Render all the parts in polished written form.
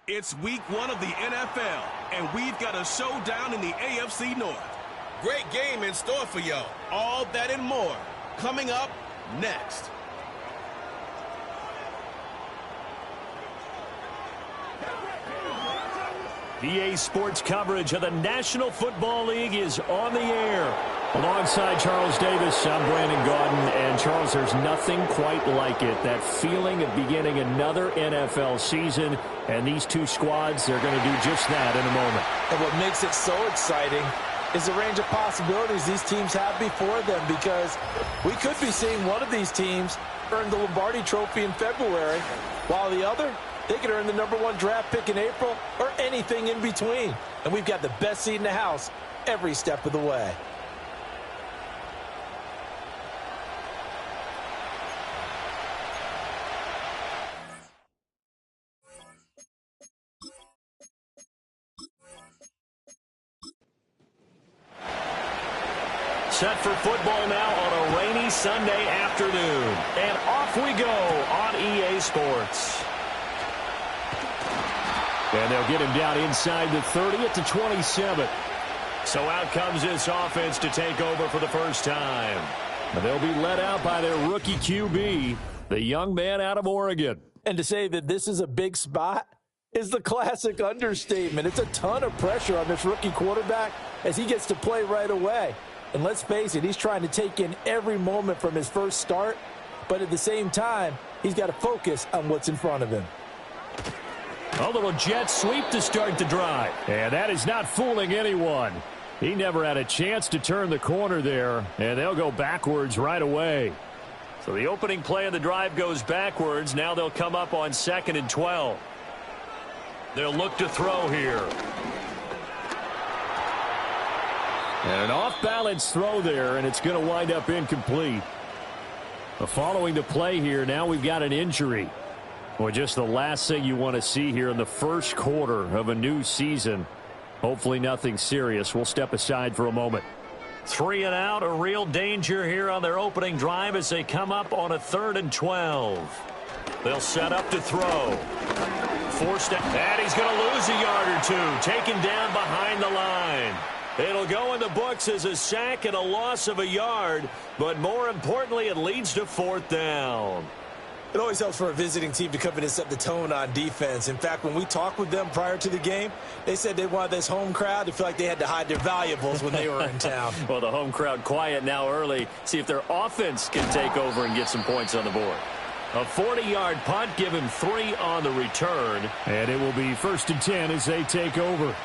It's week 1 of the NFL, and we've got a showdown in the AFC North. Great game in store for y'all. All that and more coming up next. EA Sports coverage of the National Football League is on the air. Alongside Charles Davis, I'm Brandon Gaudin. And Charles, there's nothing quite like it. That feeling of beginning another NFL season. And these two squads, they're going to do just that in a moment. And what makes it so exciting is the range of possibilities these teams have before them, because we could be seeing one of these teams earn the Lombardi Trophy in February, while the other, they could earn the #1 draft pick in April or anything in between. And we've got the best seat in the house every step of the way. Set for football now on a rainy Sunday afternoon. And off we go on EA Sports. And they'll get him down inside the 30 at the 27. So out comes this offense to take over for the first time. And they'll be led out by their rookie QB, the young man out of Oregon. And to say that this is a big spot is the classic understatement. It's a ton of pressure on this rookie quarterback as he gets to play right away. And let's face it, he's trying to take in every moment from his first start, but at the same time, he's got to focus on what's in front of him. A little jet sweep to start the drive. And that is not fooling anyone. He never had a chance to turn the corner there, and they'll go backwards right away. So the opening play of the drive goes backwards. Now they'll come up on 2nd and 12. They'll look to throw here. And an off-balance throw there, and it's going to wind up incomplete. Following the play here, now we've got an injury. Well, just the last thing you want to see here in the first quarter of a new season. Hopefully nothing serious. We'll step aside for a moment. 3 and out, a real danger here on their opening drive as they come up on a 3rd and 12. They'll set up to throw. Forced it, and he's going to lose a yard or two, taken down behind the line. It'll go in the books as a sack and a loss of a yard, but more importantly, it leads to 4th down. It always helps for a visiting team to come in and set the tone on defense. In fact, when we talked with them prior to the game, they said they wanted this home crowd to feel like they had to hide their valuables when they were in town. Well, the home crowd quiet now early. See if their offense can take over and get some points on the board. A 40-yard punt, give him 3 on the return. And it will be 1st and 10 as they take over.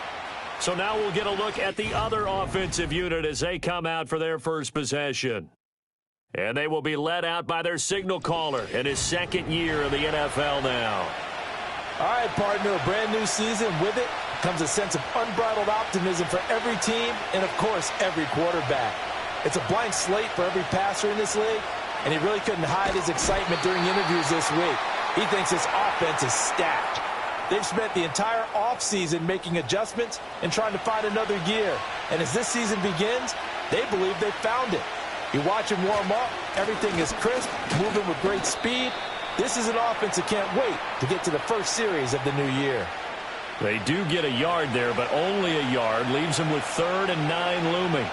So now we'll get a look at the other offensive unit as they come out for their first possession. And they will be led out by their signal caller in his 2nd year of the NFL now. All right, partner, a brand new season. With it comes a sense of unbridled optimism for every team and, of course, every quarterback. It's a blank slate for every passer in this league, and he really couldn't hide his excitement during interviews this week. He thinks his offense is stacked. They've spent the entire offseason making adjustments and trying to find another gear. And as this season begins, they believe they've found it. You watch him warm up, everything is crisp, moving with great speed. This is an offense that can't wait to get to the first series of the new year. They do get a yard there, but only a yard. Leaves them with 3rd and 9 looming.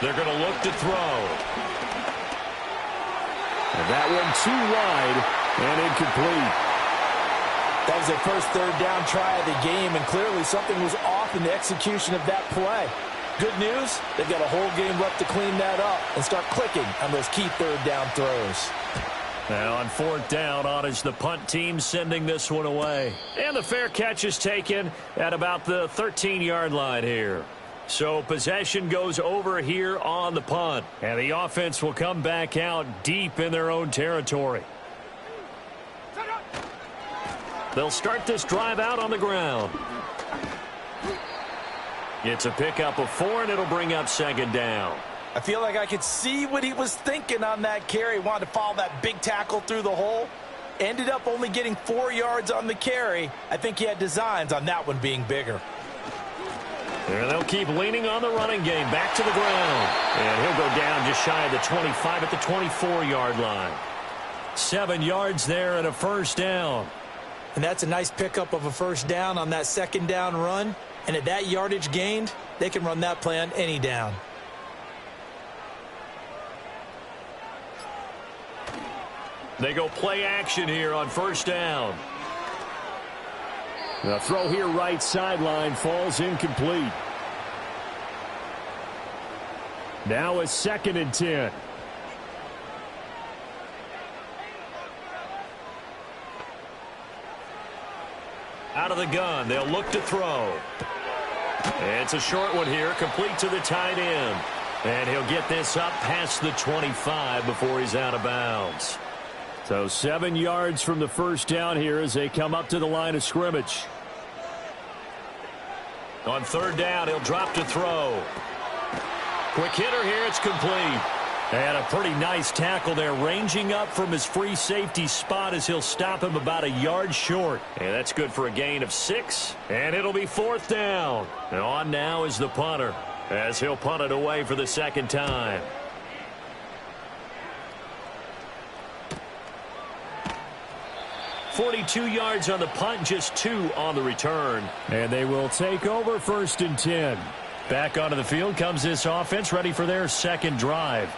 They're going to look to throw. And that one too wide and incomplete. That was their first 3rd down try of the game, and clearly something was off in the execution of that play. Good news, they've got a whole game left to clean that up and start clicking on those key 3rd down throws. Now on 4th down, on is the punt team sending this one away. And the fair catch is taken at about the 13-yard line here. So possession goes over here on the punt. And the offense will come back out deep in their own territory. They'll start this drive out on the ground. It's a pickup of 4, and it'll bring up 2nd down. I feel like I could see what he was thinking on that carry. He wanted to follow that big tackle through the hole. Ended up only getting 4 yards on the carry. I think he had designs on that one being bigger. There, they'll keep leaning on the running game. Back to the ground. And he'll go down just shy of the 25 at the 24-yard line. 7 yards there and a 1st down. And that's a nice pickup of a first down on that second down run. And at that yardage gained, they can run that play on any down. They go play action here on first down. The throw here right sideline falls incomplete. Now a 2nd and 10. Out of the gun, they'll look to throw. It's a short one here, complete to the tight end. And he'll get this up past the 25 before he's out of bounds. So 7 yards from the first down here as they come up to the line of scrimmage. On third down, he'll drop to throw. Quick hitter here, it's complete. And a pretty nice tackle there, ranging up from his free safety spot as he'll stop him about a yard short. And that's good for a gain of 6. And it'll be 4th down. And on now is the punter as he'll punt it away for the 2nd time. .42 yards on the punt, just 2 on the return. And they will take over 1st and 10. Back onto the field comes this offense, ready for their 2nd drive.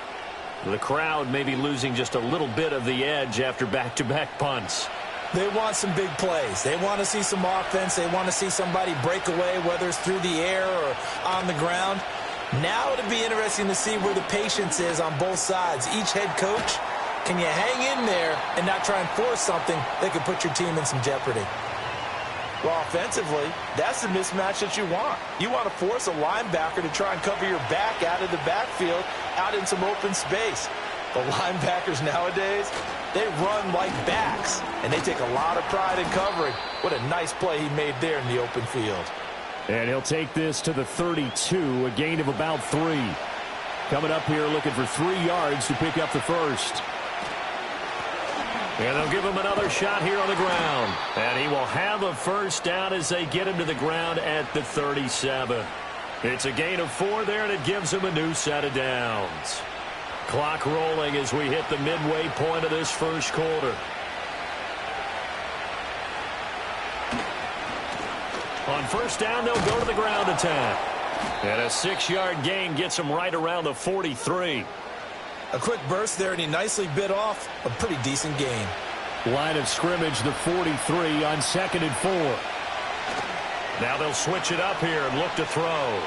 The crowd may be losing just a little bit of the edge after back-to-back punts. They want some big plays. They want to see some offense. They want to see somebody break away, whether it's through the air or on the ground. Now it'll be interesting to see where the patience is on both sides. Each head coach, can you hang in there and not try and force something that could put your team in some jeopardy? Well, offensively, that's the mismatch that you want. You want to force a linebacker to try and cover your back out of the backfield, out in some open space. The linebackers nowadays, they run like backs, and they take a lot of pride in covering. What a nice play he made there in the open field. And he'll take this to the 32, a gain of about 3. Coming up here looking for 3 yards to pick up the first. And they'll give him another shot here on the ground. And he will have a first down as they get him to the ground at the 37. It's a gain of 4 there, and it gives him a new set of downs. Clock rolling as we hit the midway point of this first quarter. On first down, they'll go to the ground attack. And a 6-yard gain gets them right around the 43. A quick burst there, and he nicely bit off a pretty decent gain. Line of scrimmage, the 43 on 2nd and 4. Now they'll switch it up here and look to throw.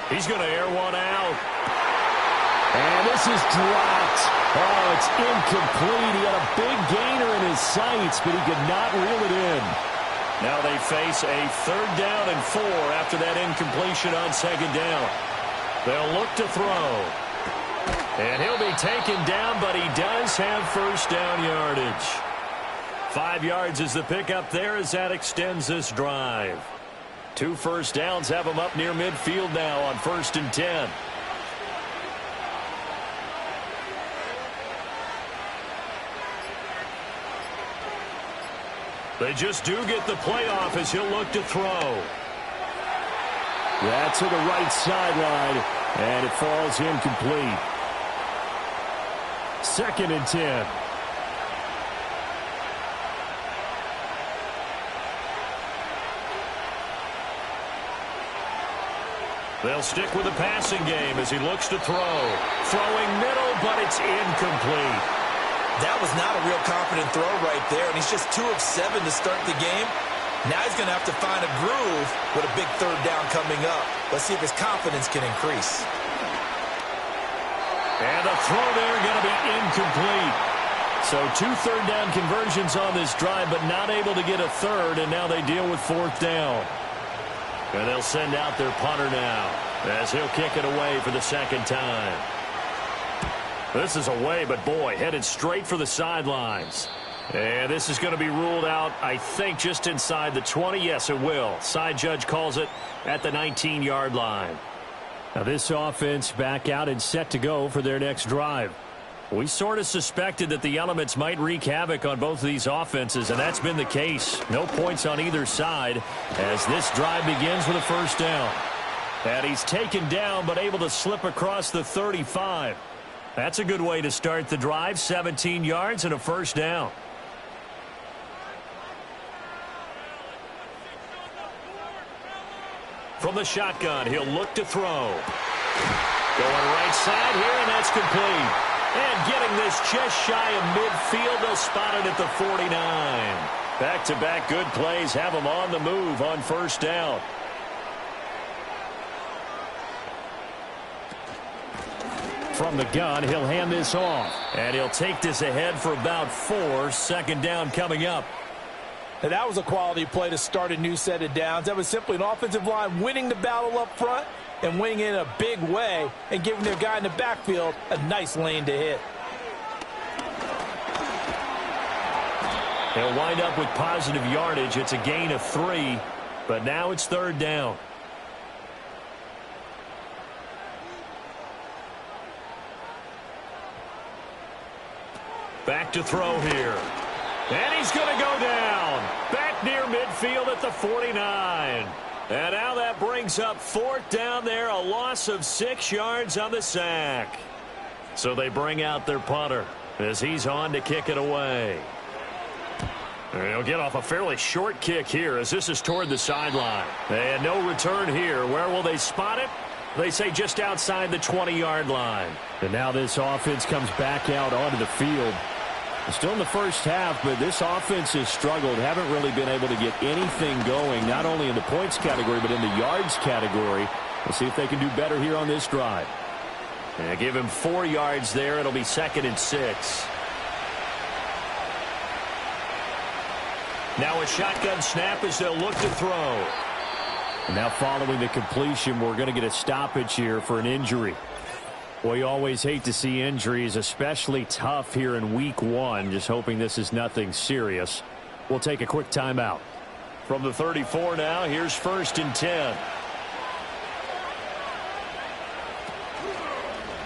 He's going to air one out. And this is dropped. Oh, it's incomplete. He had a big gainer in his sights, but he could not reel it in. Now they face a 3rd down and 4 after that incompletion on 2nd down. They'll look to throw. And he'll be taken down, but he does have first down yardage. 5 yards is the pickup there as that extends this drive. 2 first downs have him up near midfield now on 1st and 10. They just do get the playoff as he'll look to throw. That's to the right sideline, and it falls incomplete. 2nd and 10. They'll stick with the passing game as he looks to throw. Throwing middle, but it's incomplete. That was not a real confident throw right there, and he's just 2 of 7 to start the game. Now he's going to have to find a groove with a big 3rd down coming up. Let's see if his confidence can increase. And the throw there going to be incomplete. So 2 3rd down conversions on this drive, but not able to get a 3rd, and now they deal with 4th down. And they'll send out their punter now as he'll kick it away for the 2nd time. This is away, but boy, headed straight for the sidelines. And this is going to be ruled out, I think, just inside the 20. Yes, it will. Side judge calls it at the 19-yard line. Now this offense back out and set to go for their next drive. We sort of suspected that the elements might wreak havoc on both of these offenses, and that's been the case. No points on either side as this drive begins with a first down. And he's taken down but able to slip across the 35. That's a good way to start the drive. 17 yards and a first down. From the shotgun, he'll look to throw. Going right side here, and that's complete. And getting this just shy of midfield, they'll spot it at the 49. Back-to-back good plays have them on the move on first down. From the gun, he'll hand this off. And he'll take this ahead for about 4. Second down coming up. And that was a quality play to start a new set of downs. That was simply an offensive line winning the battle up front and winning it in a big way and giving their guy in the backfield a nice lane to hit. He'll wind up with positive yardage. It's a gain of 3, but now it's third down. Back to throw here. And he's going to go down. Back near midfield at the 49. And now that brings up fourth down there. A loss of 6 yards on the sack. So they bring out their punter as he's on to kick it away. And he'll get off a fairly short kick here as this is toward the sideline. And no return here. Where will they spot it? They say just outside the 20-yard line. And now this offense comes back out onto the field. Still in the first half, but this offense has struggled. Haven't really been able to get anything going, not only in the points category, but in the yards category. We'll see if they can do better here on this drive. And give him 4 yards there. It'll be 2nd and 6. Now a shotgun snap as they'll look to throw. And now following the completion, we're going to get a stoppage here for an injury. Well, you always hate to see injuries, especially tough here in week 1. Just hoping this is nothing serious. We'll take a quick timeout. From the 34 now, here's 1st and 10.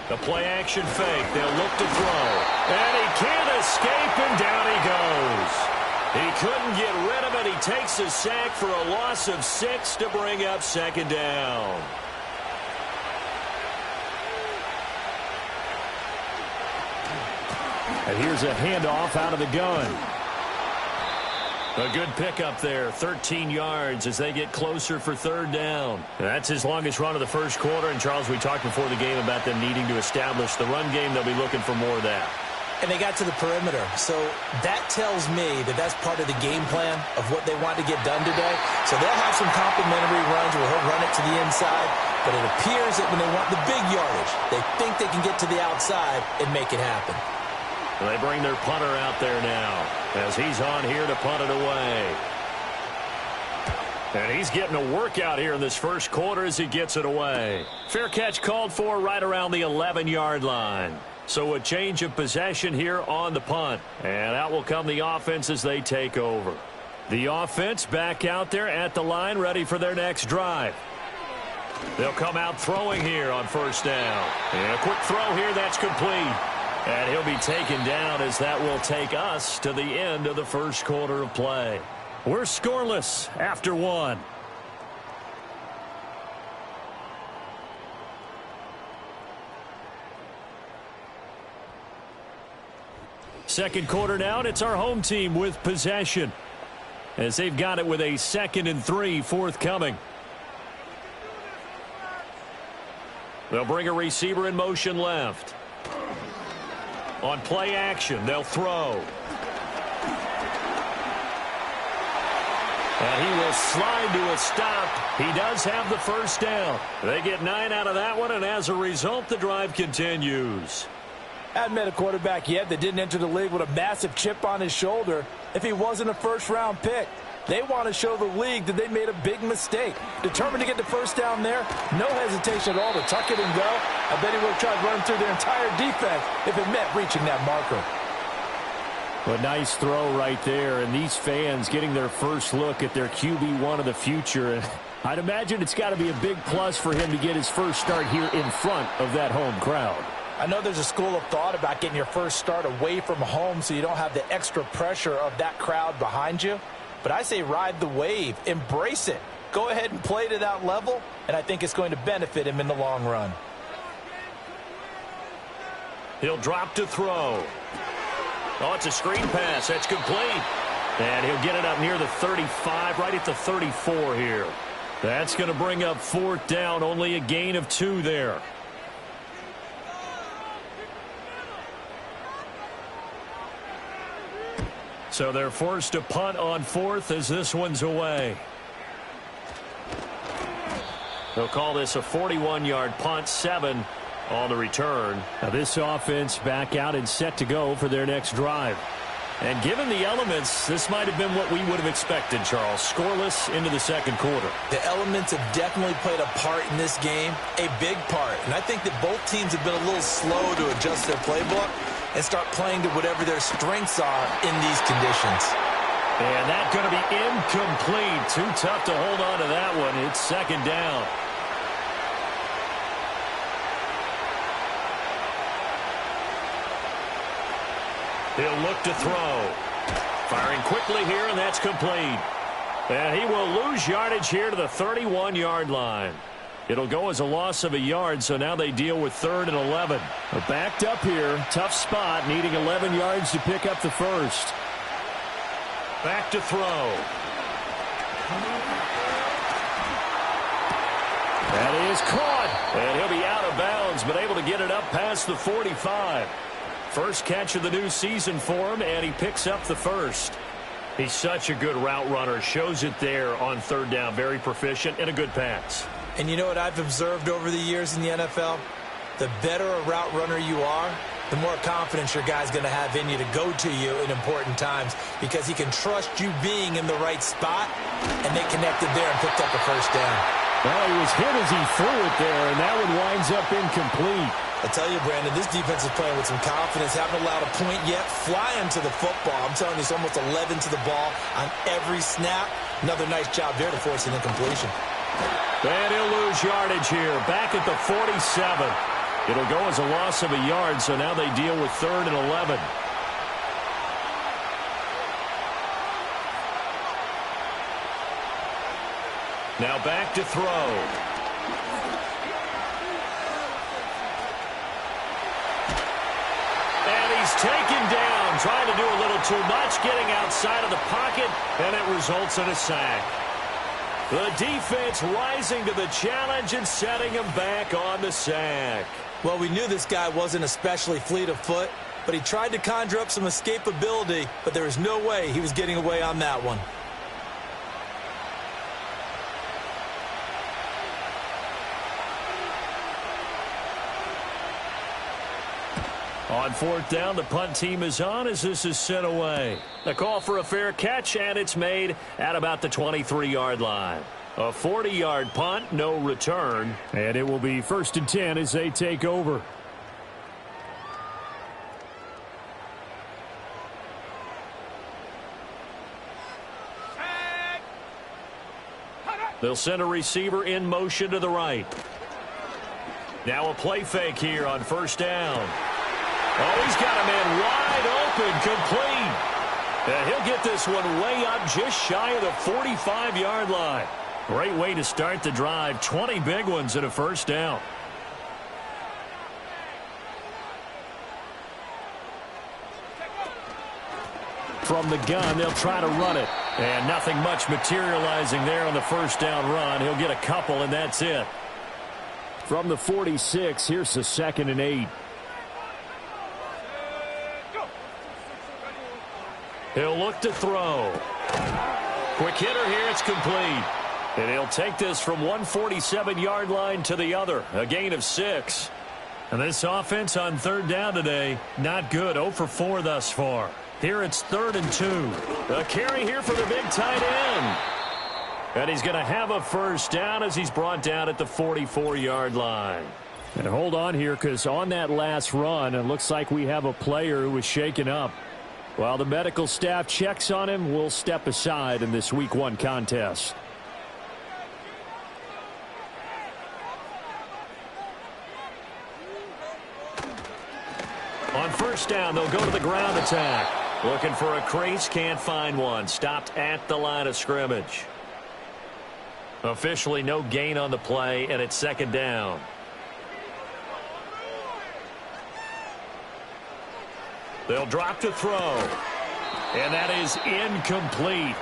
The play action fake. They'll look to throw. And he can't escape, and down he goes. He couldn't get rid of it. He takes a sack for a loss of 6 to bring up 2nd down. And here's a handoff out of the gun. A good pickup there, 13 yards as they get closer for 3rd down. That's his longest run of the first quarter. And, Charles, we talked before the game about them needing to establish the run game. They'll be looking for more of that. And they got to the perimeter. So that tells me that that's part of the game plan of what they want to get done today. So they'll have some complimentary runs where he'll run it to the inside. But it appears that when they want the big yardage, they think they can get to the outside and make it happen. They bring their punter out there now as he's on here to punt it away. And he's getting a workout here in this first quarter as he gets it away. Fair catch called for right around the 11-yard line. So a change of possession here on the punt. And out will come the offense as they take over. The offense back out there at the line, ready for their next drive. They'll come out throwing here on 1st down. And a quick throw here, that's complete. And he'll be taken down as that will take us to the end of the first quarter of play. We're scoreless after 1. Second quarter now, and it's our home team with possession as they've got it with a 2nd and 3 forthcoming. They'll bring a receiver in motion left. On play action, they'll throw. And he will slide to a stop. He does have the 1st down. They get 9 out of that one, and as a result, the drive continues. I hadn't met a quarterback yet that didn't enter the league with a massive chip on his shoulder if he wasn't a first-round pick. They want to show the league that they made a big mistake. Determined to get the 1st down there, no hesitation at all to tuck it and go. I bet he would have tried running through their entire defense if it meant reaching that marker. A nice throw right there, and these fans getting their first look at their QB1 of the future. I'd imagine it's got to be a big plus for him to get his first start here in front of that home crowd. I know there's a school of thought about getting your first start away from home so you don't have the extra pressure of that crowd behind you. But I say ride the wave. Embrace it. Go ahead and play to that level, and I think it's going to benefit him in the long run. He'll drop to throw. Oh, it's a screen pass. That's complete. And he'll get it up near the 35, right at the 34 here. That's going to bring up 4th down, only a gain of 2 there. So they're forced to punt on 4th as this one's away. They'll call this a 41-yard punt, 7 on the return. Now this offense back out and set to go for their next drive. And given the elements, this might have been what we would have expected, Charles. Scoreless into the second quarter. The elements have definitely played a part in this game, a big part. And I think that both teams have been a little slow to adjust their playbook and start playing to whatever their strengths are in these conditions. And that's going to be incomplete. Too tough to hold on to that one. It's 2nd down. He'll look to throw. Firing quickly here, and that's complete. And he will lose yardage here to the 31-yard line. It'll go as a loss of a yard, so now they deal with 3rd and 11. Backed up here, tough spot, needing 11 yards to pick up the first. Back to throw. That is caught, and he'll be out of bounds, but able to get it up past the 45. First catch of the new season for him, and he picks up the first. He's such a good route runner. Shows it there on 3rd down. Very proficient and a good pass. And you know what I've observed over the years in the NFL? The better a route runner you are, the more confidence your guy's going to have in you to go to you in important times because he can trust you being in the right spot, and they connected there and picked up the first down. Well, he was hit as he threw it there, and that one winds up incomplete. I tell you, Brandon, this defense is playing with some confidence. Haven't allowed a point yet. Flying to the football. I'm telling you, it's almost 11 to the ball on every snap. Another nice job there to force an incompletion. And he'll lose yardage here. Back at the 47. It'll go as a loss of a yard, so now they deal with 3rd and 11. Now back to throw. Taken down, trying to do a little too much, getting outside of the pocket, and it results in a sack. The defense rising to the challenge and setting him back on the sack. Well, we knew this guy wasn't especially fleet of foot, but he tried to conjure up some escapability, but there was no way he was getting away on that one. On 4th down, the punt team is on as this is sent away. The call for a fair catch, and it's made at about the 23-yard line. A 40-yard punt, no return, and it will be 1st and 10 as they take over. They'll send a receiver in motion to the right. Now a play fake here on 1st down. Oh, he's got a man wide open, complete. And he'll get this one way up just shy of the 45-yard line. Great way to start the drive. 20 big ones and a 1st down. From the gun, they'll try to run it. And nothing much materializing there on the 1st down run. He'll get a couple, and that's it. From the 46, here's the 2nd and 8. He'll look to throw. Quick hitter here, it's complete. And he'll take this from 147-yard line to the other. A gain of 6. And this offense on 3rd down today, not good. 0 for 4 thus far. Here it's 3rd and 2. A carry here for the big tight end. And he's going to have a 1st down as he's brought down at the 44-yard line. And hold on here, because on that last run, it looks like we have a player who was shaken up. While the medical staff checks on him, we'll step aside in this Week 1 contest. On 1st down, they'll go to the ground attack. Looking for a crease, can't find one. Stopped at the line of scrimmage. Officially no gain on the play, and it's 2nd down. They'll drop to throw. And that is incomplete.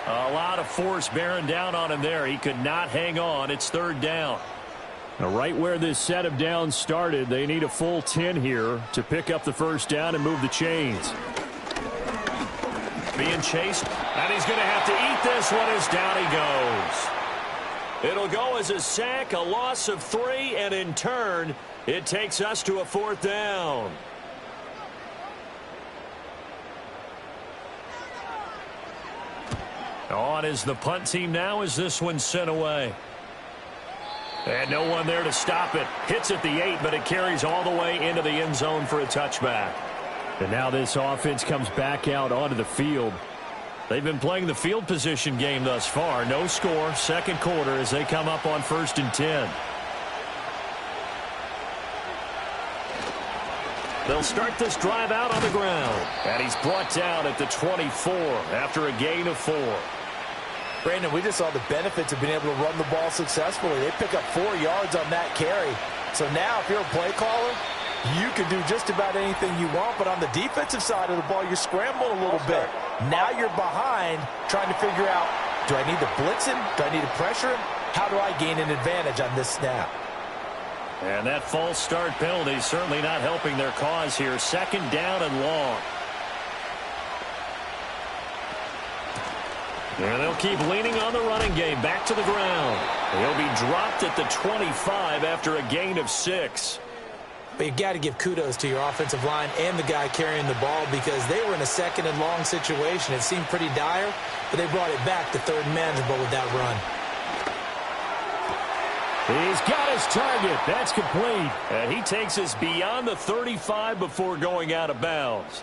A lot of force bearing down on him there. He could not hang on. It's third down. Now, right where this set of downs started, they need a full 10 here to pick up the first down and move the chains. Being chased, and he's going to have to eat this one as down he goes. It'll go as a sack, a loss of 3, and in turn, it takes us to a fourth down. On is the punt team now as this one's sent away. And no one there to stop it. Hits at the 8, but it carries all the way into the end zone for a touchback. And now this offense comes back out onto the field. They've been playing the field position game thus far. No score, second quarter as they come up on 1st and 10. They'll start this drive out on the ground. And he's brought down at the 24 after a gain of 4. Brandon, we just saw the benefits of being able to run the ball successfully. They pick up 4 yards on that carry. So now if you're a play caller, you can do just about anything you want. But on the defensive side of the ball, you're scrambling a little bit. Now you're behind trying to figure out, do I need to blitz him? Do I need to pressure him? How do I gain an advantage on this snap? And that false start penalty certainly not helping their cause here. 2nd down and long. And they'll keep leaning on the running game. Back to the ground. He'll be dropped at the 25 after a gain of 6. But you got to give kudos to your offensive line and the guy carrying the ball because they were in a 2nd and long situation. It seemed pretty dire, but they brought it back to 3rd and manageable with that run. He's got his target. That's complete. And he takes us beyond the 35 before going out of bounds.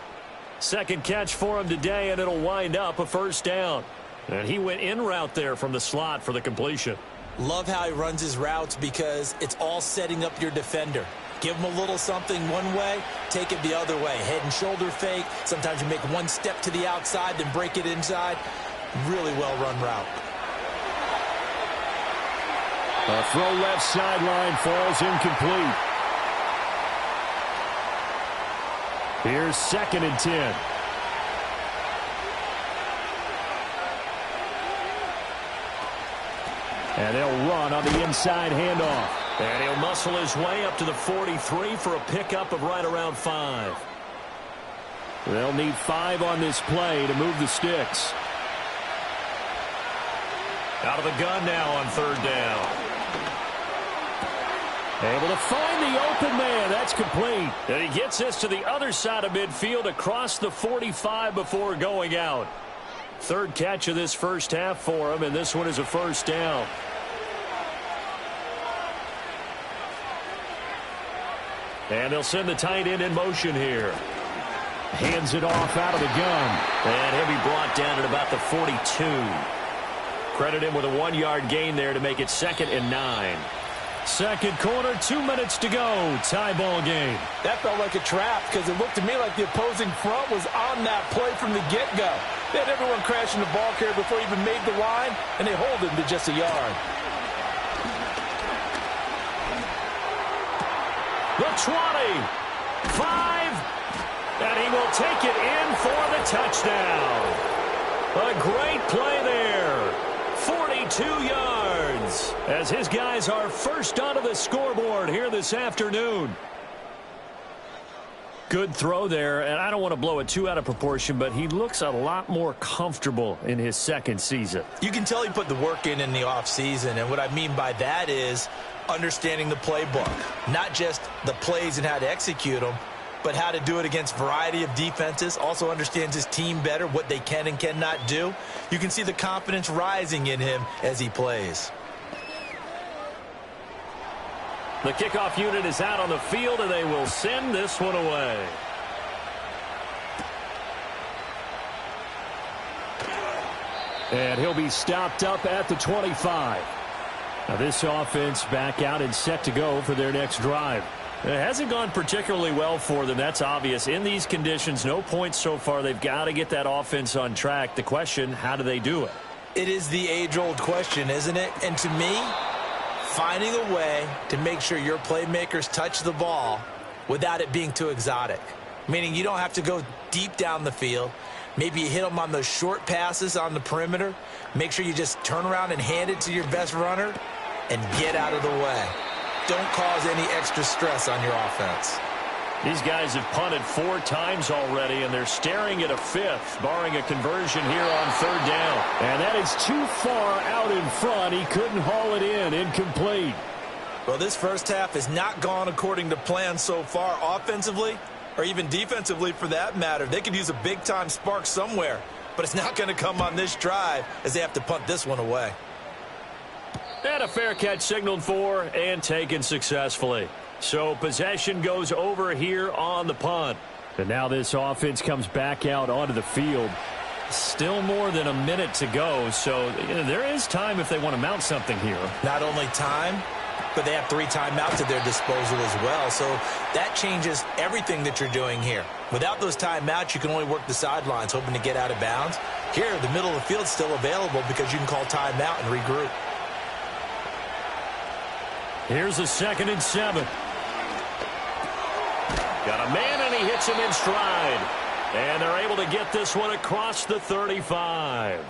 2nd catch for him today, and it'll wind up a first down. And he went in route there from the slot for the completion. Love how he runs his routes because it's all setting up your defender. Give him a little something one way, take it the other way. Head and shoulder fake. Sometimes you make one step to the outside, then break it inside. Really well-run route. A throw left sideline falls incomplete. Here's 2nd and 10. And they'll run on the inside handoff. And he'll muscle his way up to the 43 for a pickup of right around 5. They'll need 5 on this play to move the sticks. Out of the gun now on 3rd down. Able to find the open man. That's complete. And he gets this to the other side of midfield across the 45 before going out. 3rd catch of this first half for him, and this one is a first down. And they'll send the tight end in motion here. Hands it off out of the gun. And he'll be brought down at about the 42. Credit him with a 1-yard gain there to make it 2nd and 9. 2nd quarter, 2 minutes to go. Tie ball game. That felt like a trap because it looked to me like the opposing front was on that play from the get-go. They had everyone crashing the ball carrier before he even made the line, and they hold him to just a yard. The 20, 5, and he will take it in for the touchdown. A great play there. 42 yards as his guys are first onto the scoreboard here this afternoon. Good throw there, and I don't want to blow it too out of proportion, but he looks a lot more comfortable in his 2nd season. You can tell he put the work in the offseason, and what I mean by that is understanding the playbook. Not just the plays and how to execute them, but how to do it against a variety of defenses. Also understands his team better, what they can and cannot do. You can see the confidence rising in him as he plays. The kickoff unit is out on the field, and they will send this one away. And he'll be stopped up at the 25. Now this offense back out and set to go for their next drive. It hasn't gone particularly well for them. That's obvious. In these conditions, no points so far. They've got to get that offense on track. The question, how do they do it? It is the age-old question, isn't it? And to me, finding a way to make sure your playmakers touch the ball without it being too exotic. Meaning you don't have to go deep down the field. Maybe you hit them on those short passes on the perimeter. Make sure you just turn around and hand it to your best runner and get out of the way. Don't cause any extra stress on your offense. These guys have punted 4 times already, and they're staring at a 5th, barring a conversion here on 3rd down. And that is too far out in front. He couldn't haul it in. Incomplete. Well, this first half has not gone according to plan so far offensively, or even defensively for that matter. They could use a big-time spark somewhere, but it's not going to come on this drive as they have to punt this one away. And a fair catch signaled for and taken successfully. So possession goes over here on the punt. And now this offense comes back out onto the field. Still more than a minute to go, so there is time if they want to mount something here. Not only time, but they have 3 timeouts at their disposal as well. So that changes everything that you're doing here. Without those timeouts, you can only work the sidelines, hoping to get out of bounds. Here, the middle of the field is still available because you can call timeout and regroup. Here's a 2nd and 7. Got a man, and he hits him in stride. And they're able to get this one across the 35.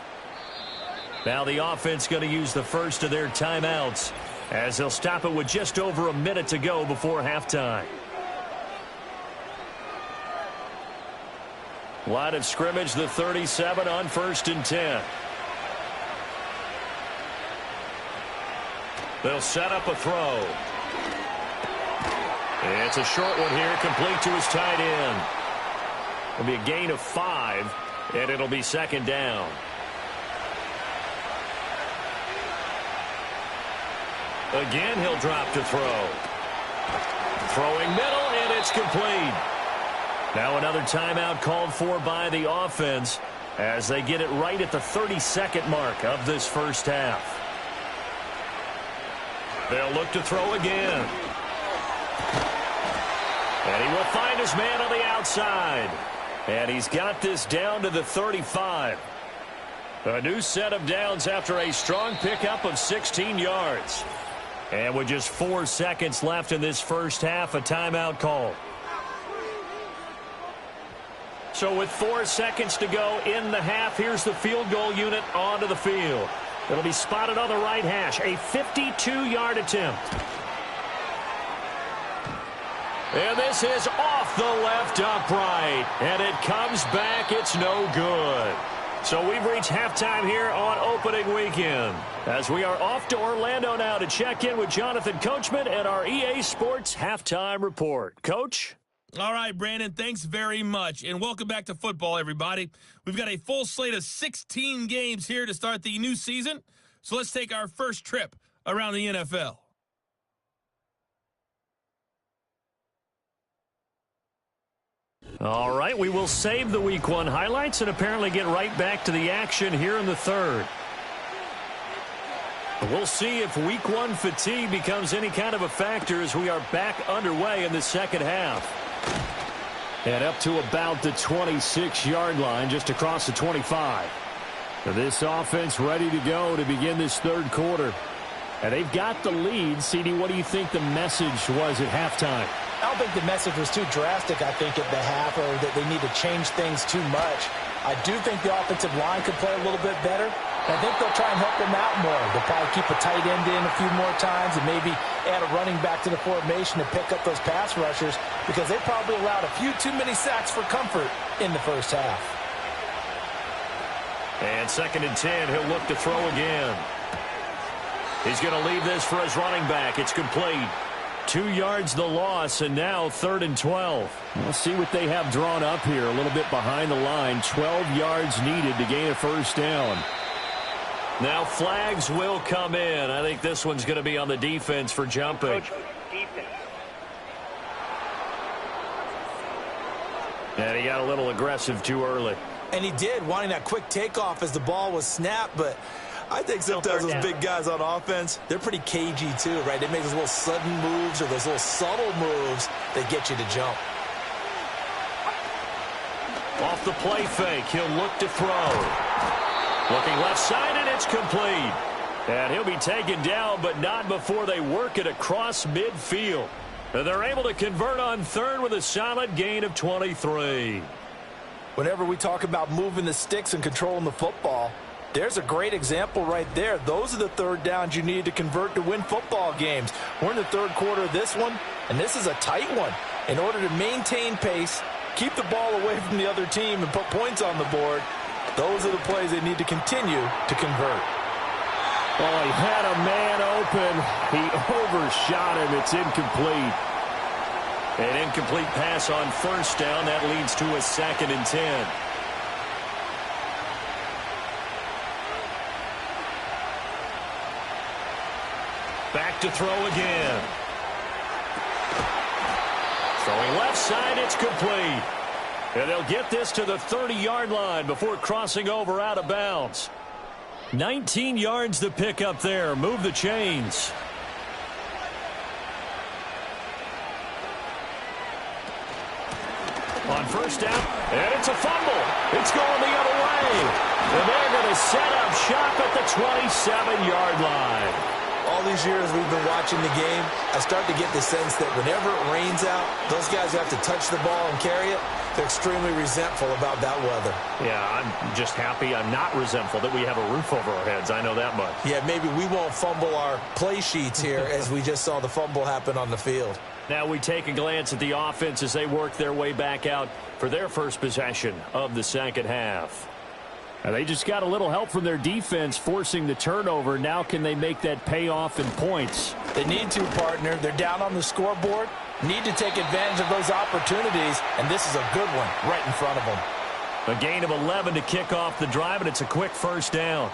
Now the offense going to use the first of their timeouts, as they'll stop it with just over a minute to go before halftime. Line of scrimmage, the 37 on 1st and 10. They'll set up a throw. It's a short one here, complete to his tight end. It'll be a gain of 5, and it'll be 2nd down. Again, he'll drop to throw. Throwing middle, and it's complete. Now another timeout called for by the offense as they get it right at the 32nd mark of this first half. They'll look to throw again. And he will find his man on the outside. And he's got this down to the 35. A new set of downs after a strong pickup of 16 yards. And with just 4 seconds left in this first half, a timeout call. So with 4 seconds to go in the half, here's the field goal unit onto the field. It'll be spotted on the right hash. A 52-yard attempt. And this is off the left upright. And it comes back. It's no good. So we've reached halftime here on opening weekend, as we are off to Orlando now to check in with Jonathan Coachman and our EA Sports Halftime Report. Coach? All right, Brandon, thanks very much. And welcome back to football, everybody. We've got a full slate of 16 games here to start the new season. So let's take our first trip around the NFL. All right, we will save the Week 1 highlights and apparently get right back to the action here in the third. We'll see if Week 1 fatigue becomes any kind of a factor as we are back underway in the second half. And up to about the 26-yard line, just across the 25. This offense ready to go to begin this third quarter. And they've got the lead. CD, what do you think the message was at halftime? I don't think the message was too drastic, I think, at the half, or that they need to change things too much. I do think the offensive line could play a little bit better. I think they'll try and help them out more. They'll probably keep a tight end in a few more times and maybe add a running back to the formation to pick up those pass rushers, because they probably allowed a few too many sacks for comfort in the first half. And 2nd and 10, he'll look to throw again. He's going to leave this for his running back. It's complete. 2 yards the loss, and now 3rd and 12. We'll see what they have drawn up here. A little bit behind the line. 12 yards needed to gain a first down. Now flags will come in. I think this one's going to be on the defense for jumping. And he got a little aggressive too early. And he did, wanting that quick takeoff as the ball was snapped, but I think sometimes those big guys on offense, they're pretty cagey too, right? They make those little sudden moves or those little subtle moves that get you to jump. Off the play fake, he'll look to throw. Looking left side, and it's complete. And he'll be taken down, but not before they work it across midfield. And they're able to convert on third with a solid gain of 23. Whenever we talk about moving the sticks and controlling the football, there's a great example right there. Those are the third downs you need to convert to win football games. We're in the third quarter of this one, and this is a tight one. In order to maintain pace, keep the ball away from the other team, and put points on the board, those are the plays they need to continue to convert. Oh, he had a man open. He overshot him. It's incomplete. An incomplete pass on first down. That leads to a 2nd and 10. Back to throw again. Throwing left side, it's complete. And they'll get this to the 30-yard line before crossing over out of bounds. 19 yards to pick up there. Move the chains. On first down, and it's a fumble. It's going the other way. And they're going to set up shop at the 27-yard line. All these years we've been watching the game, I start to get the sense that whenever it rains out, those guys who have to touch the ball and carry it, they're extremely resentful about that weather. Yeah, I'm just happy I'm not resentful that we have a roof over our heads. I know that much. Yeah, maybe we won't fumble our play sheets here as we just saw the fumble happen on the field. Now we take a glance at the offense as they work their way back out for their first possession of the second half. Now they just got a little help from their defense forcing the turnover. Now can they make that pay off in points? They need to, partner. They're down on the scoreboard. Need to take advantage of those opportunities, and this is a good one right in front of them. A gain of 11 to kick off the drive, and it's a quick first down.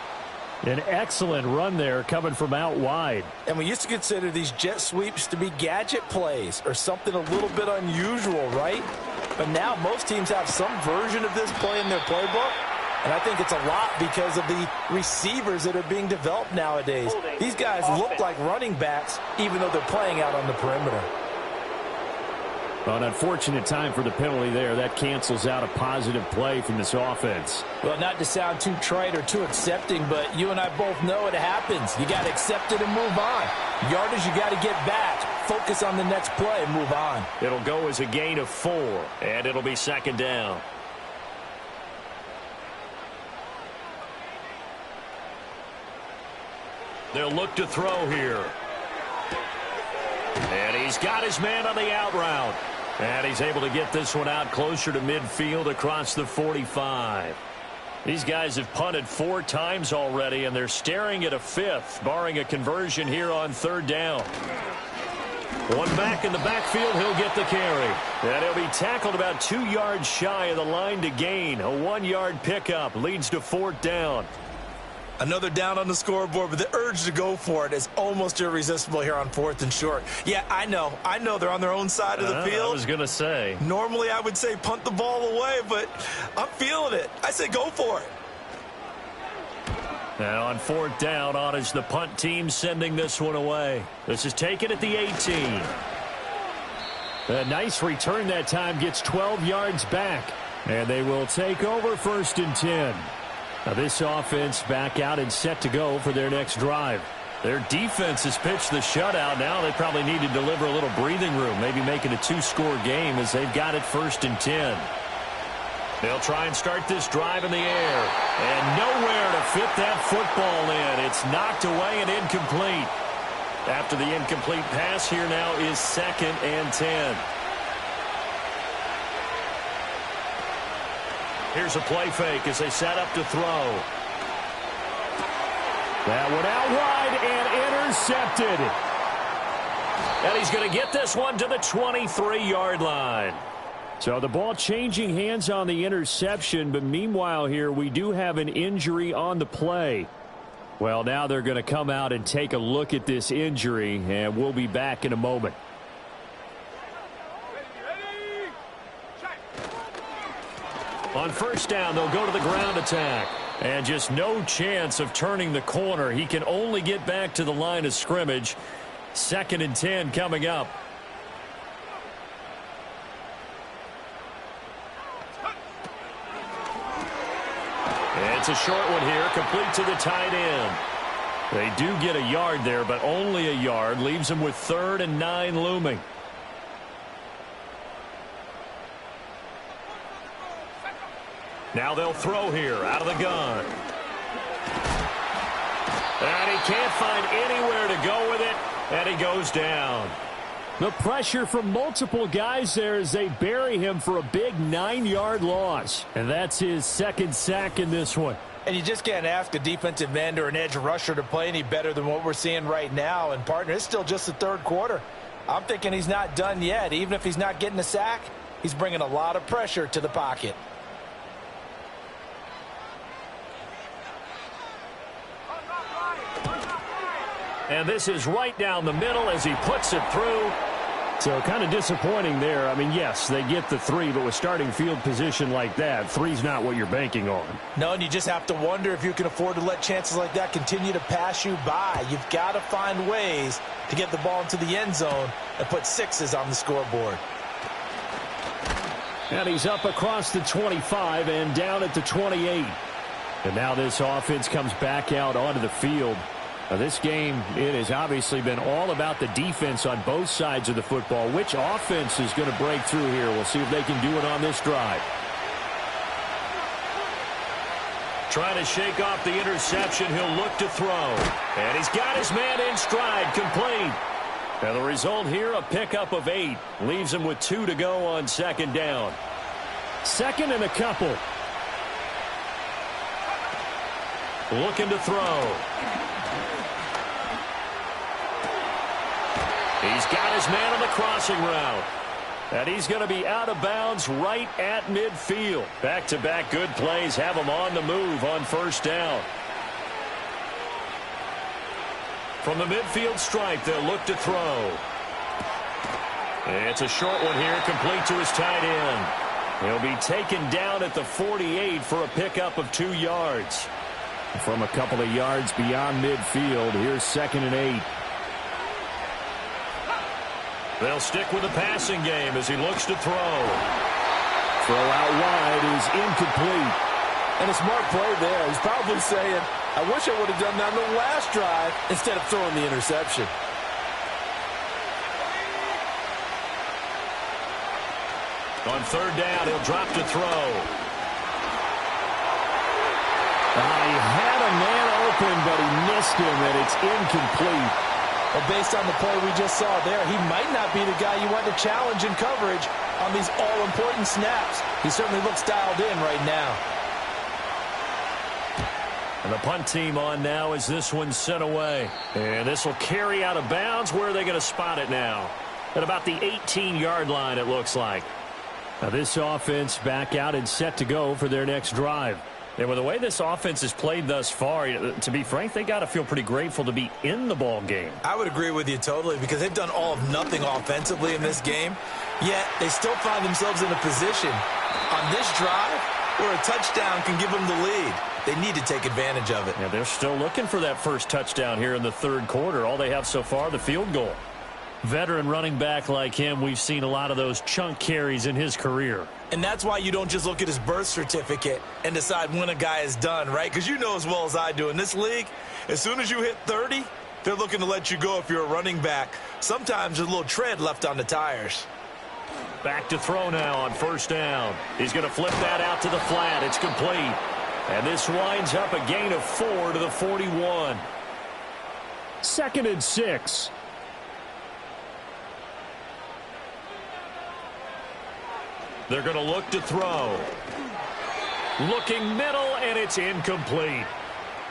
An excellent run there coming from out wide. And we used to consider these jet sweeps to be gadget plays or something a little bit unusual, right? But now most teams have some version of this play in their playbook. And I think it's a lot because of the receivers that are being developed nowadays. These guys look like running backs even though they're playing out on the perimeter. Well, an unfortunate time for the penalty there. That cancels out a positive play from this offense. Well, not to sound too trite or too accepting, but you and I both know it happens. You got to accept it and move on. Yardage, you got to get back. Focus on the next play and move on. It'll go as a gain of 4, and it'll be second down. They'll look to throw here. And he's got his man on the out route. And he's able to get this one out closer to midfield across the 45. These guys have punted 4 times already, and they're staring at a 5th, barring a conversion here on third down. One back in the backfield, he'll get the carry. And he'll be tackled about 2 yards shy of the line to gain. A 1-yard pickup leads to 4th down. Another down on the scoreboard, but the urge to go for it is almost irresistible here on 4th and short. Yeah, I know they're on their own side of the field. I was going to say. Normally I would say punt the ball away, but I'm feeling it. I say go for it. Now on 4th down, on is the punt team sending this one away. This is taken at the 18. A nice return that time, gets 12 yards back. And they will take over 1st and 10. Now this offense back out and set to go for their next drive. Their defense has pitched the shutout. Now they probably need to deliver a little breathing room, maybe make it a 2-score game as they've got it 1st and 10. They'll try and start this drive in the air. And nowhere to fit that football in. It's knocked away and incomplete. After the incomplete pass, here now is 2nd and 10. Here's a play fake as they set up to throw. That one out wide and intercepted. And he's going to get this one to the 23-yard line. So the ball changing hands on the interception, but meanwhile here we do have an injury on the play. Well, now they're going to come out and take a look at this injury, and we'll be back in a moment. On 1st down, they'll go to the ground attack. And just no chance of turning the corner. He can only get back to the line of scrimmage. 2nd and 10 coming up. And it's a short one here, complete to the tight end. They do get a yard there, but only a yard. Leaves them with 3rd and 9 looming. Now they'll throw here out of the gun. And he can't find anywhere to go with it, and he goes down. The pressure from multiple guys there as they bury him for a big 9-yard loss. And that's his second sack in this one. And you just can't ask a defensive end or an edge rusher to play any better than what we're seeing right now. And, partner, it's still just the third quarter. I'm thinking he's not done yet. Even if he's not getting a sack, he's bringing a lot of pressure to the pocket. And this is right down the middle as he puts it through. So kind of disappointing there. I mean, yes, they get the 3, but with starting field position like that, 3's not what you're banking on. No, and you just have to wonder if you can afford to let chances like that continue to pass you by. You've got to find ways to get the ball into the end zone and put 6s on the scoreboard. And he's up across the 25 and down at the 28. And now this offense comes back out onto the field. Now this game, it has obviously been all about the defense on both sides of the football. Which offense is going to break through here? We'll see if they can do it on this drive. Trying to shake off the interception. He'll look to throw. And he's got his man in stride, complete. And the result here, a pickup of 8. Leaves him with 2 to go on second down. Second and a couple. Looking to throw. He's got his man on the crossing route. And he's going to be out of bounds right at midfield. Back-to-back good plays have him on the move on first down. From the midfield stripe, they'll look to throw. It's a short one here, complete to his tight end. He'll be taken down at the 48 for a pickup of 2 yards. From a couple of yards beyond midfield, here's 2nd and 8. They'll stick with the passing game as he looks to throw. Throw out wide is incomplete. And a smart play there. He's probably saying, I wish I would have done that on the last drive instead of throwing the interception. On third down, he'll drop to throw. He had a man open, but he missed him, and it's incomplete. Well, based on the play we just saw there, he might not be the guy you want to challenge in coverage on these all-important snaps. He certainly looks dialed in right now. And the punt team on now as this one's sent away. And this will carry out of bounds. Where are they going to spot it now? At about the 18-yard line, it looks like. Now this offense back out and set to go for their next drive. And with the way this offense has played thus far, to be frank, they got to feel pretty grateful to be in the ball game. I would agree with you totally because they've done all of nothing offensively in this game, yet they still find themselves in a position on this drive where a touchdown can give them the lead. They need to take advantage of it. Yeah, they're still looking for that first touchdown here in the third quarter. All they have so far, the field goal. Veteran running back like him, we've seen a lot of those chunk carries in his career. And that's why you don't just look at his birth certificate and decide when a guy is done, right? Because you know as well as I do, in this league, as soon as you hit 30, they're looking to let you go if you're a running back. Sometimes there's a little tread left on the tires. Back to throw now on first down. He's going to flip that out to the flat. It's complete. And this winds up a gain of 4 to the 41. 2nd and 6. They're going to look to throw. Looking middle, and it's incomplete.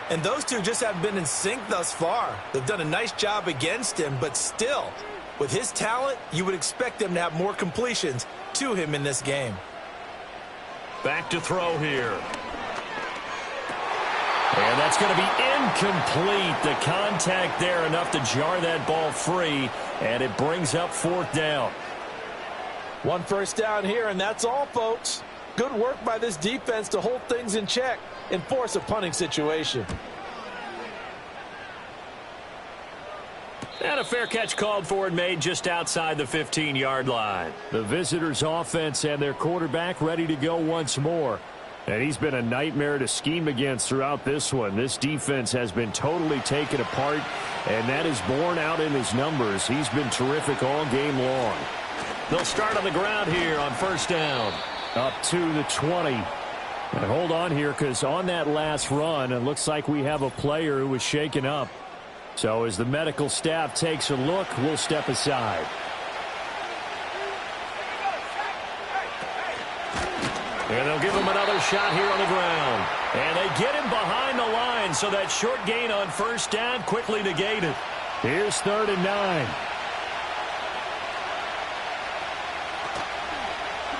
And those two just haven't been in sync thus far. They've done a nice job against him, but still, with his talent, you would expect them to have more completions to him in this game. Back to throw here. And that's going to be incomplete. The contact there enough to jar that ball free, and it brings up 4th down. 1 first down here, and that's all, folks. Good work by this defense to hold things in check and force a punting situation. And a fair catch called for and made just outside the 15-yard line. The visitors' offense and their quarterback ready to go once more. And he's been a nightmare to scheme against throughout this one. This defense has been totally taken apart, and that is borne out in his numbers. He's been terrific all game long. They'll start on the ground here on first down. Up to the 20. And hold on here, because on that last run, it looks like we have a player who was shaken up. So as the medical staff takes a look, we'll step aside. And they'll give him another shot here on the ground. And they get him behind the line, so that short gain on first down quickly negated. Here's 3rd and 9.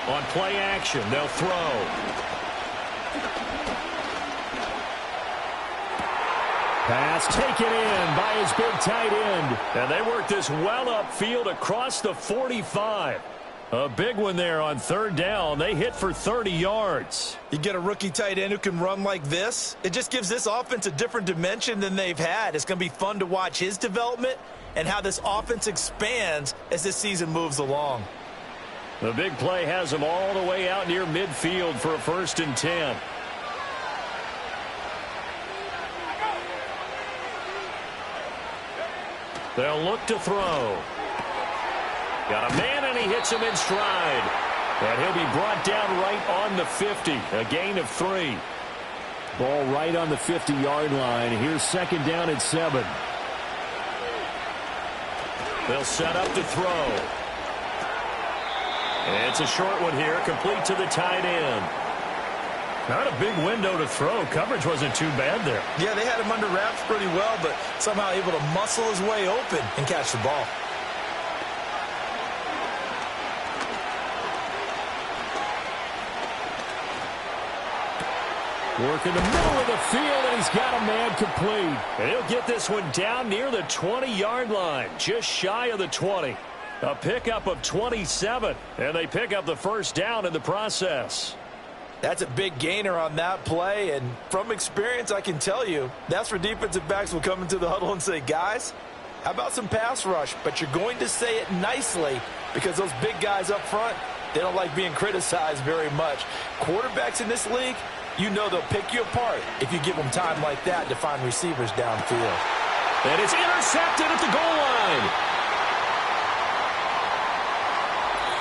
On play action, they'll throw. Pass taken in by his big tight end. And they work this well upfield across the 45. A big one there on 3rd down. They hit for 30 yards. You get a rookie tight end who can run like this, it just gives this offense a different dimension than they've had. It's going to be fun to watch his development and how this offense expands as this season moves along. The big play has him all the way out near midfield for a 1st and 10. They'll look to throw. Got a man, and he hits him in stride. And he'll be brought down right on the 50. A gain of 3. Ball right on the 50-yard line. Here's 2nd down and 7. They'll set up to throw. And it's a short one here, complete to the tight end. Not a big window to throw. Coverage wasn't too bad there. Yeah, they had him under wraps pretty well, but somehow able to muscle his way open and catch the ball. Work in the middle of the field, and he's got a man complete. And he'll get this one down near the 20-yard line, just shy of the 20. A pickup of 27, and they pick up the 1st down in the process. That's a big gainer on that play, and from experience, I can tell you, that's where defensive backs will come into the huddle and say, guys, how about some pass rush? But you're going to say it nicely because those big guys up front, they don't like being criticized very much. Quarterbacks in this league, you know they'll pick you apart if you give them time like that to find receivers downfield. And it's intercepted at the goal line.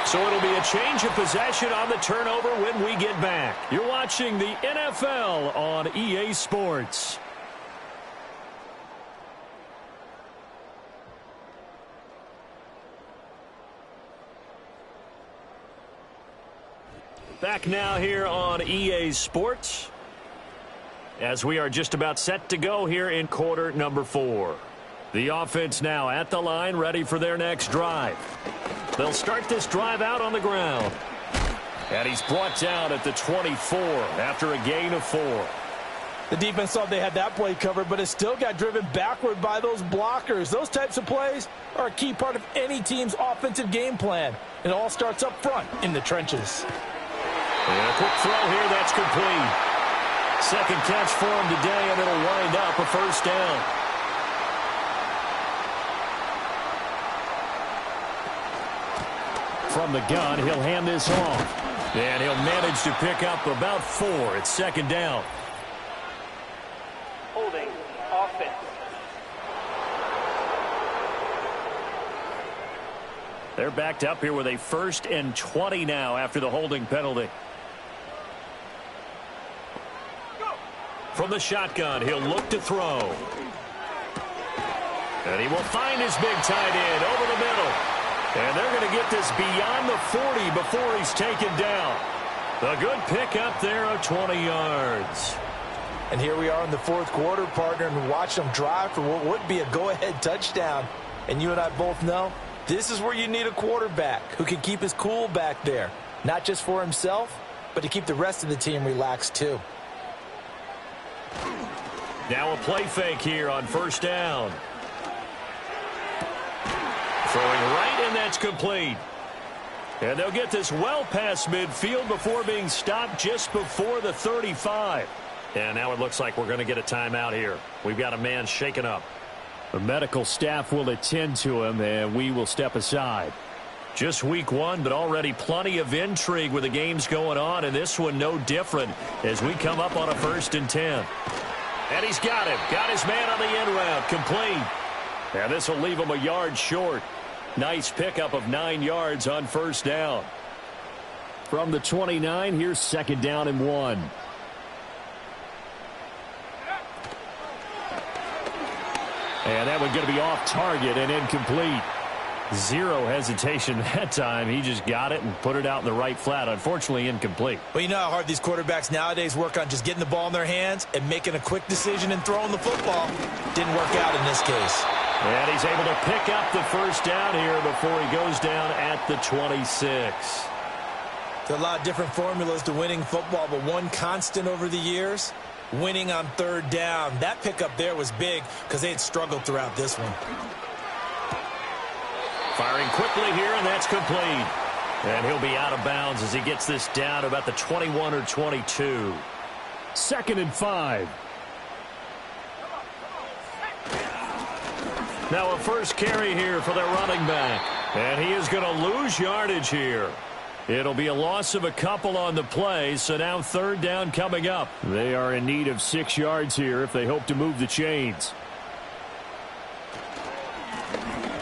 So it'll be a change of possession on the turnover when we get back. You're watching the NFL on EA Sports. Back now here on EA Sports, as we are just about set to go here in quarter number 4. The offense now at the line, ready for their next drive. They'll start this drive out on the ground. And he's brought down at the 24 after a gain of 4. The defense thought they had that play covered, but it still got driven backward by those blockers. Those types of plays are a key part of any team's offensive game plan. It all starts up front in the trenches. And a quick throw here, that's complete. 2nd catch for him today, and it'll wind up a 1st down. From the gun, he'll hand this off. And he'll manage to pick up about 4. It's 2nd down. Holding offense. They're backed up here with a 1st and 20 now after the holding penalty. From the shotgun, he'll look to throw. And he will find his big tight end over the middle. And they're going to get this beyond the 40 before he's taken down. A good pickup there of 20 yards. And here we are in the 4th quarter, partner, and watch them drive for what would be a go-ahead touchdown. And you and I both know this is where you need a quarterback who can keep his cool back there. Not just for himself, but to keep the rest of the team relaxed too. Now a play fake here on 1st down. Throwing right, and that's complete. And they'll get this well past midfield before being stopped just before the 35. And now it looks like we're going to get a timeout here. We've got a man shaken up. The medical staff will attend to him, and we will step aside. Just week 1, but already plenty of intrigue with the games going on, and this one no different as we come up on a 1st and 10. And he's got him. Got his man on the end route. Complete. And this will leave him a yard short. Nice pickup of 9 yards on 1st down. From the 29, here's 2nd down and 1. And that one going to be off target and incomplete. Zero hesitation that time. He just got it and put it out in the right flat. Unfortunately, incomplete. Well, you know how hard these quarterbacks nowadays work on just getting the ball in their hands and making a quick decision and throwing the football. Didn't work out in this case. And he's able to pick up the first down here before he goes down at the 26. There are a lot of different formulas to winning football, but one constant over the years, winning on third down. That pickup there was big because they had struggled throughout this one. Firing quickly here, and that's complete. And he'll be out of bounds as he gets this down to about the 21 or 22. 2nd and 5. Now a first carry here for their running back. And he is going to lose yardage here. It'll be a loss of a couple on the play, so now 3rd down coming up. They are in need of 6 yards here if they hope to move the chains.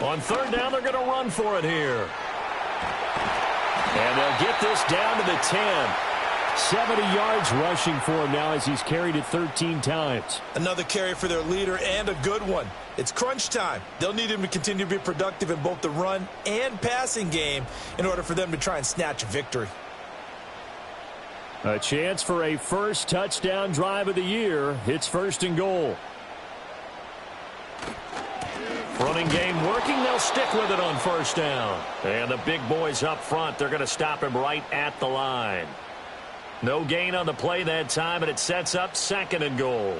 On 3rd down, they're going to run for it here. And they'll get this down to the 10. 70 yards rushing for him now as he's carried it 13 times. Another carry for their leader and a good one. It's crunch time. They'll need him to continue to be productive in both the run and passing game in order for them to try and snatch a victory. A chance for a first touchdown drive of the year. It's 1st and goal. Running game working. They'll stick with it on 1st down. And the big boys up front, they're going to stop him right at the line. No gain on the play that time, and it sets up 2nd and goal.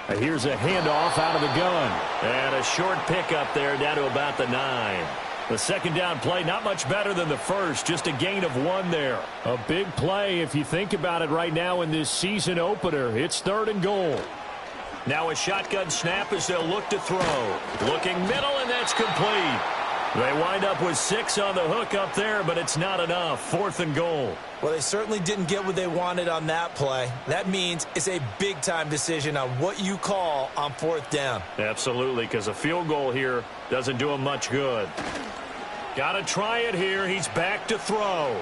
And here's a handoff out of the gun. And a short pickup there down to about the 9. The 2nd down play, not much better than the first, just a gain of 1 there. A big play if you think about it right now in this season opener. It's 3rd and goal. Now a shotgun snap as they'll look to throw. Looking middle, and that's complete. They wind up with 6 on the hook up there, but it's not enough. 4th and goal. Well, they certainly didn't get what they wanted on that play. That means it's a big-time decision on what you call on 4th down. Absolutely, because a field goal here doesn't do him much good. Got to try it here. He's back to throw.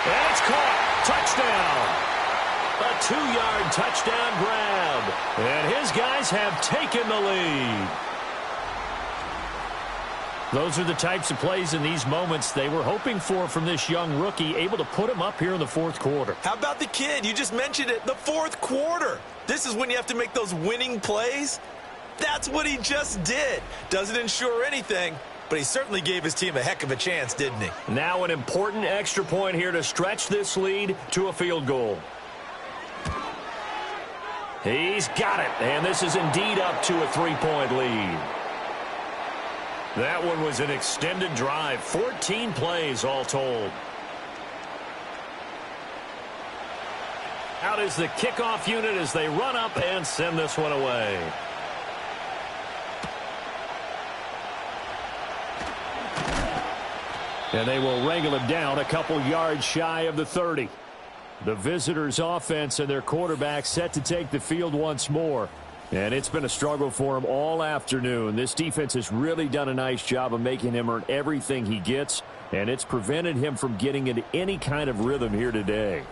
And it's caught. Touchdown. A 2-yard touchdown grab. And his guys have taken the lead. Those are the types of plays in these moments they were hoping for from this young rookie, able to put him up here in the 4th quarter. How about the kid? You just mentioned it. The 4th quarter. This is when you have to make those winning plays. That's what he just did. Doesn't ensure anything, but he certainly gave his team a heck of a chance, didn't he? Now an important extra point here to stretch this lead to a field goal. He's got it, and this is indeed up to a 3-point lead. That one was an extended drive, 14 plays all told. Out is the kickoff unit as they run up and send this one away. And they will wrangle him down a couple yards shy of the 30. The visitors' offense and their quarterback set to take the field once more. And it's been a struggle for him all afternoon. This defense has really done a nice job of making him earn everything he gets, and it's prevented him from getting into any kind of rhythm here today.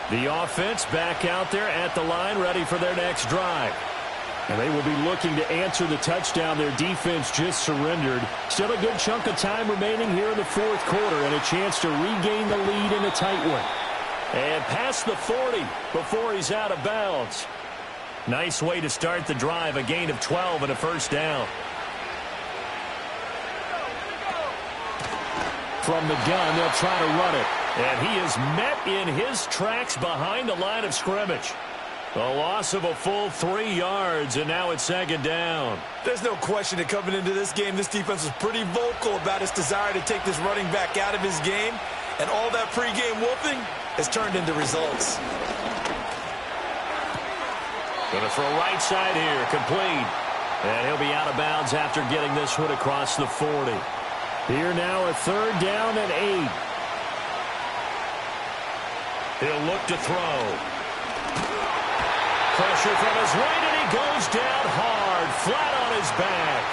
The offense back out there at the line, ready for their next drive. And they will be looking to answer the touchdown their defense just surrendered. Still a good chunk of time remaining here in the 4th quarter, and a chance to regain the lead in a tight one. And past the 40 before he's out of bounds. Nice way to start the drive, a gain of 12 and a 1st down. From the gun, they'll try to run it. And he is met in his tracks behind the line of scrimmage. A loss of a full 3 yards, and now it's 2nd down. There's no question that coming into this game, this defense was pretty vocal about its desire to take this running back out of his game. And all that pregame whooping has turned into results. Going to throw right side here, complete. And he'll be out of bounds after getting this one across the 40. Here now a 3rd down and 8. He'll look to throw. Pressure from his right, and he goes down hard, flat on his back.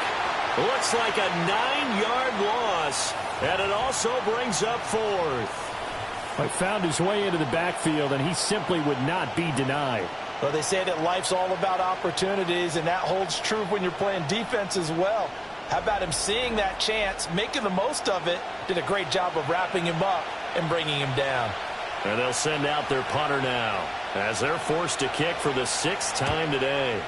Looks like a 9-yard loss, and it also brings up 4th. He found his way into the backfield, and he simply would not be denied. Well, they say that life's all about opportunities, and that holds true when you're playing defense as well. How about him seeing that chance, making the most of it, did a great job of wrapping him up and bringing him down. And they'll send out their punter now as they're forced to kick for the 6th time today.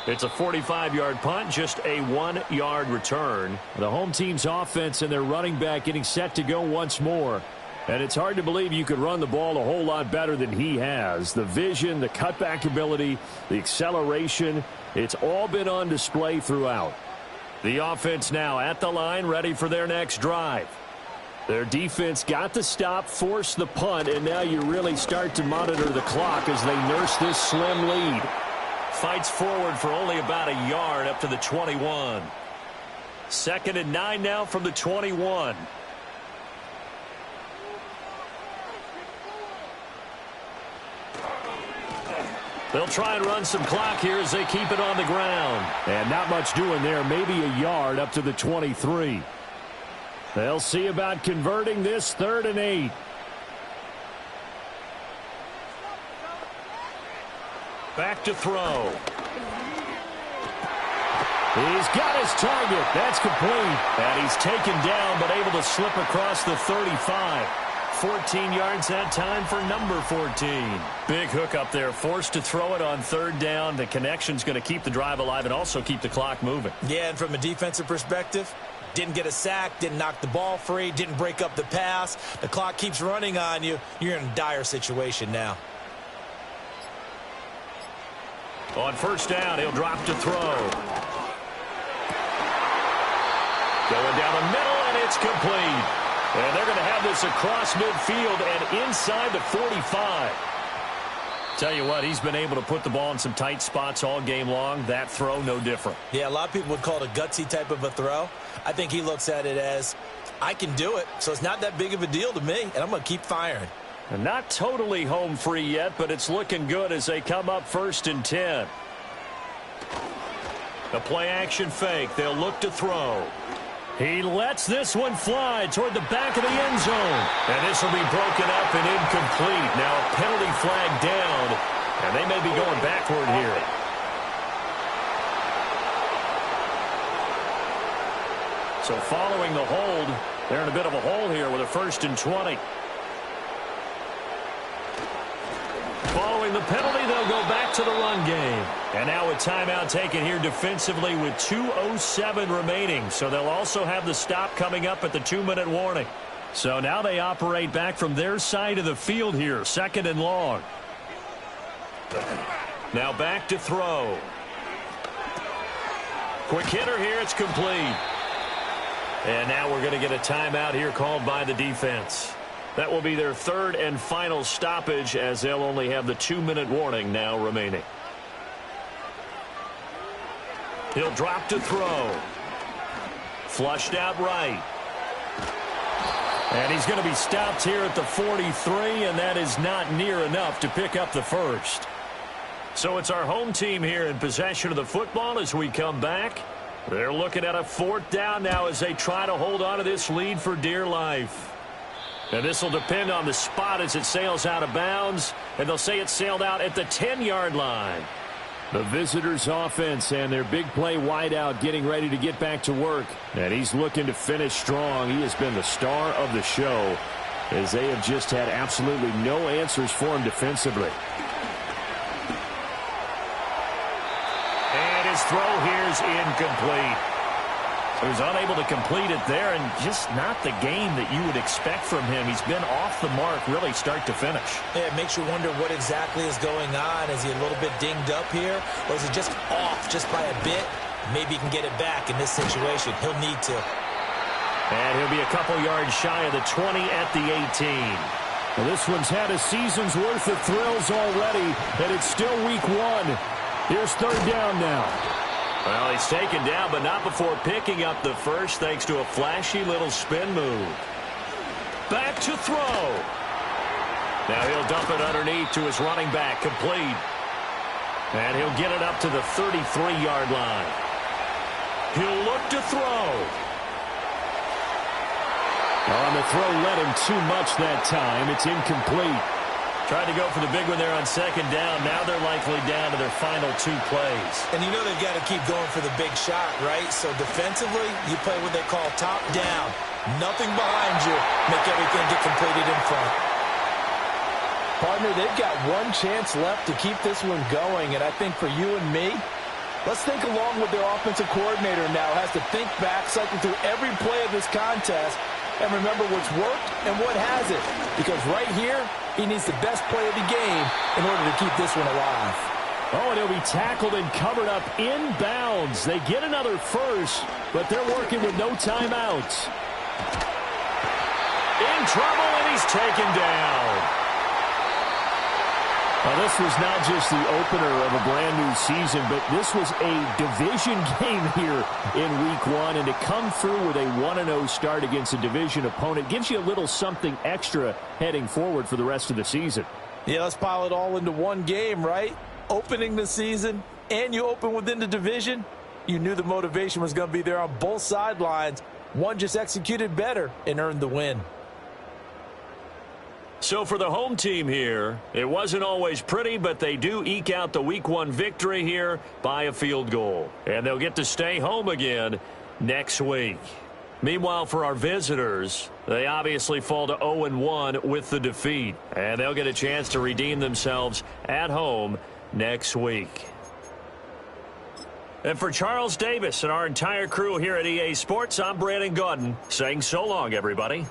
It's a 45-yard punt, just a 1-yard return. The home team's offense and their running back getting set to go once more. And it's hard to believe you could run the ball a whole lot better than he has. The vision, the cutback ability, the acceleration, it's all been on display throughout. The offense now at the line, ready for their next drive. Their defense got the stop, forced the punt, and now you really start to monitor the clock as they nurse this slim lead. Fights forward for only about a yard up to the 21. 2nd and 9 now from the 21. They'll try and run some clock here as they keep it on the ground. And not much doing there, maybe a yard up to the 23. They'll see about converting this 3rd and 8. Back to throw. He's got his target. That's complete. And he's taken down but able to slip across the 35. 14 yards that time for number 14. Big hook up there. Forced to throw it on 3rd down. The connection's going to keep the drive alive and also keep the clock moving. Yeah, and from a defensive perspective, didn't get a sack, didn't knock the ball free, didn't break up the pass. The clock keeps running on you. You're in a dire situation now. On 1st down, he'll drop to throw. Going down the middle, and it's complete. And they're going to have this across midfield and inside the 45. Tell you what, he's been able to put the ball in some tight spots all game long. That throw, no different. Yeah, a lot of people would call it a gutsy type of a throw. I think he looks at it as, I can do it, so it's not that big of a deal to me, and I'm going to keep firing. And not totally home free yet, but it's looking good as they come up 1st and 10. The play action fake. They'll look to throw. He lets this one fly toward the back of the end zone. And this will be broken up and incomplete. Now a penalty flag down, and they may be going backward here. So following the hold, they're in a bit of a hole here with a 1st and 20. Following the penalty, they'll go back to the run game. And now a timeout taken here defensively with 2:07 remaining. So they'll also have the stop coming up at the 2-minute warning. So now they operate back from their side of the field here, 2nd and long. Now back to throw. Quick hitter here, it's complete. And now we're going to get a timeout here called by the defense. That will be their 3rd and final stoppage as they'll only have the 2-minute warning now remaining. He'll drop to throw. Flushed out right. And he's going to be stopped here at the 43, and that is not near enough to pick up the 1st. So it's our home team here in possession of the football as we come back. They're looking at a 4th down now as they try to hold on to this lead for dear life. And this will depend on the spot as it sails out of bounds. And they'll say it sailed out at the 10-yard line. The visitors' offense and their big play wideout getting ready to get back to work. And he's looking to finish strong. He has been the star of the show as they have just had absolutely no answers for him defensively. And his throw here is incomplete. He was unable to complete it there, and just not the game that you would expect from him. He's been off the mark really start to finish. Yeah, it makes you wonder what exactly is going on. Is he a little bit dinged up here, or is he just off just by a bit? Maybe he can get it back in this situation. He'll need to. And he'll be a couple yards shy of the 20 at the 18. Well, this one's had a season's worth of thrills already, and it's still week 1. Here's 3rd down now. Well, he's taken down, but not before picking up the 1st thanks to a flashy little spin move. Back to throw. Now he'll dump it underneath to his running back, complete. And he'll get it up to the 33-yard line. He'll look to throw. On the throw, led him too much that time. It's incomplete. Tried to go for the big one there on second down. Now they're likely down to their final 2 plays. And you know they've got to keep going for the big shot, right? So defensively, you play what they call top down. Nothing behind you. Make everything get completed in front. Partner, they've got one chance left to keep this one going. And I think for you and me, let's think along with their offensive coordinator now. Has to think back, cycle through every play of this contest, and remember what's worked and what hasn't. Because right here, he needs the best play of the game in order to keep this one alive. Oh, and he'll be tackled and covered up inbounds. They get another first, but they're working with no timeouts. In trouble, and he's taken down. Well, this was not just the opener of a brand-new season, but this was a division game here in Week 1. And to come through with a 1-0 start against a division opponent gives you a little something extra heading forward for the rest of the season. Yeah, let's pile it all into one game, right? Opening the season, and you open within the division. You knew the motivation was going to be there on both sidelines. One just executed better and earned the win. So for the home team here, it wasn't always pretty, but they do eke out the Week 1 victory here by a field goal. And they'll get to stay home again next week. Meanwhile, for our visitors, they obviously fall to 0-1 with the defeat. And they'll get a chance to redeem themselves at home next week. And for Charles Davis and our entire crew here at EA Sports, I'm Brandon Gaudin saying so long, everybody.